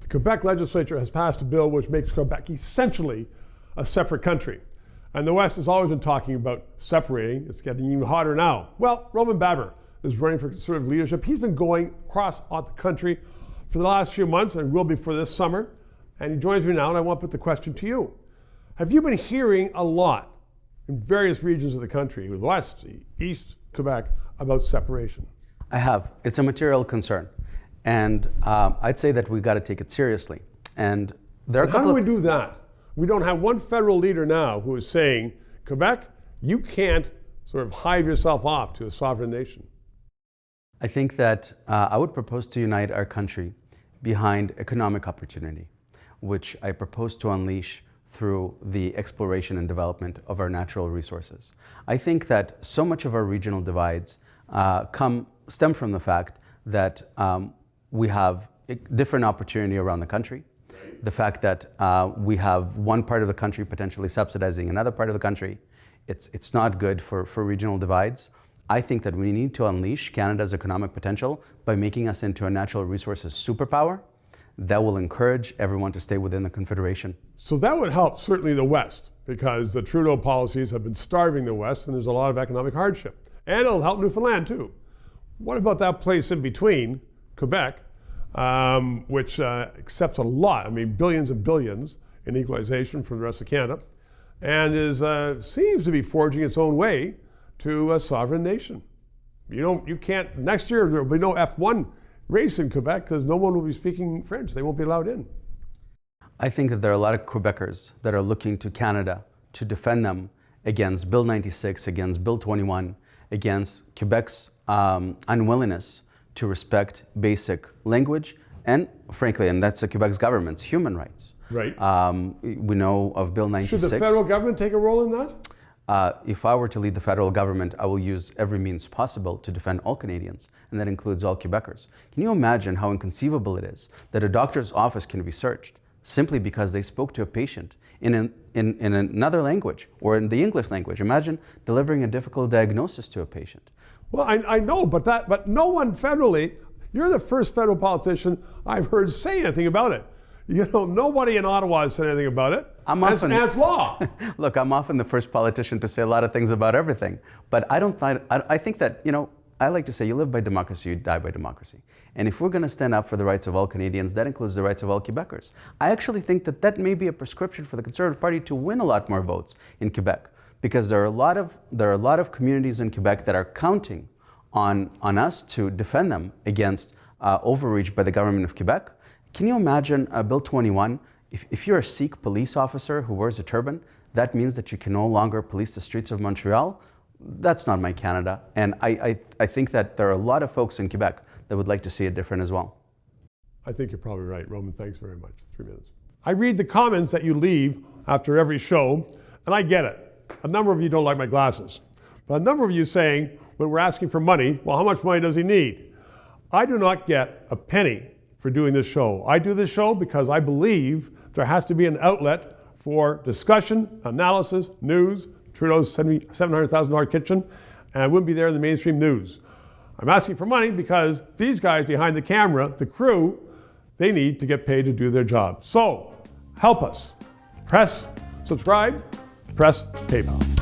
Quebec legislature has passed a bill which makes Quebec essentially a separate country. And the West has always been talking about separating. It's getting even hotter now. Well, Roman Baber is running for Conservative leadership. He's been going across the country for the last few months and will be for this summer. And he joins me now, and I want to put the question to you. Have you been hearing a lot in various regions of the country, the West, East, Quebec, about separation? I have. It's a material concern. And I'd say that we've got to take it seriously. And there are how do we do that? We don't have one federal leader now who is saying, Quebec, you can't sort of hive yourself off to a sovereign nation. I think that I would propose to unite our country behind economic opportunity, which I propose to unleash through the exploration and development of our natural resources. I think that so much of our regional divides stem from the fact that we have different opportunity around the country. The fact that we have one part of the country potentially subsidizing another part of the country, it's not good for regional divides. I think that we need to unleash Canada's economic potential by making us into a natural resources superpower that will encourage everyone to stay within the Confederation. So that would help certainly the West, because the Trudeau policies have been starving the West and there's a lot of economic hardship. And it'll help Newfoundland too. What about that place in between, Quebec, which accepts a lot, I mean billions and billions in equalization from the rest of Canada, and seems to be forging its own way to a sovereign nation. You can't, next year there will be no F1 race in Quebec because no one will be speaking French. They won't be allowed in. I think that there are a lot of Quebecers that are looking to Canada to defend them against Bill 96, against Bill 21, against Quebec's unwillingness to respect basic language and, frankly, and that's the Quebec's government's human rights. Right. We know of Bill 96. Should the federal government take a role in that? If I were to lead the federal government, I will use every means possible to defend all Canadians, and that includes all Quebecers. Can you imagine how inconceivable it is that a doctor's office can be searched simply because they spoke to a patient in another language or in the English language? Imagine delivering a difficult diagnosis to a patient. Well, I know, but no one federally, you're the first federal politician I've heard say anything about it. You know, nobody in Ottawa has said anything about it. And it's law. Look, I'm often the first politician to say a lot of things about everything. But I think that, you know, I like to say you live by democracy, you die by democracy. And if we're going to stand up for the rights of all Canadians, that includes the rights of all Quebecers. I actually think that that may be a prescription for the Conservative Party to win a lot more votes in Quebec. Because there are a lot of communities in Quebec that are counting on us to defend them against overreach by the government of Quebec. Can you imagine Bill 21? If you're a Sikh police officer who wears a turban, that means that you can no longer police the streets of Montreal. That's not my Canada. And I think that there are a lot of folks in Quebec that would like to see it different as well. I think you're probably right, Roman. Thanks very much. 3 minutes. I read the comments that you leave after every show, and I get it. A number of you don't like my glasses. But a number of you saying, when we're asking for money, well, how much money does he need? I do not get a penny for doing this show. I do this show because I believe there has to be an outlet for discussion, analysis, news, Trudeau's $700,000 kitchen, and I wouldn't be there in the mainstream news. I'm asking for money because these guys behind the camera, the crew, they need to get paid to do their job. So help us. Press subscribe, press PayPal.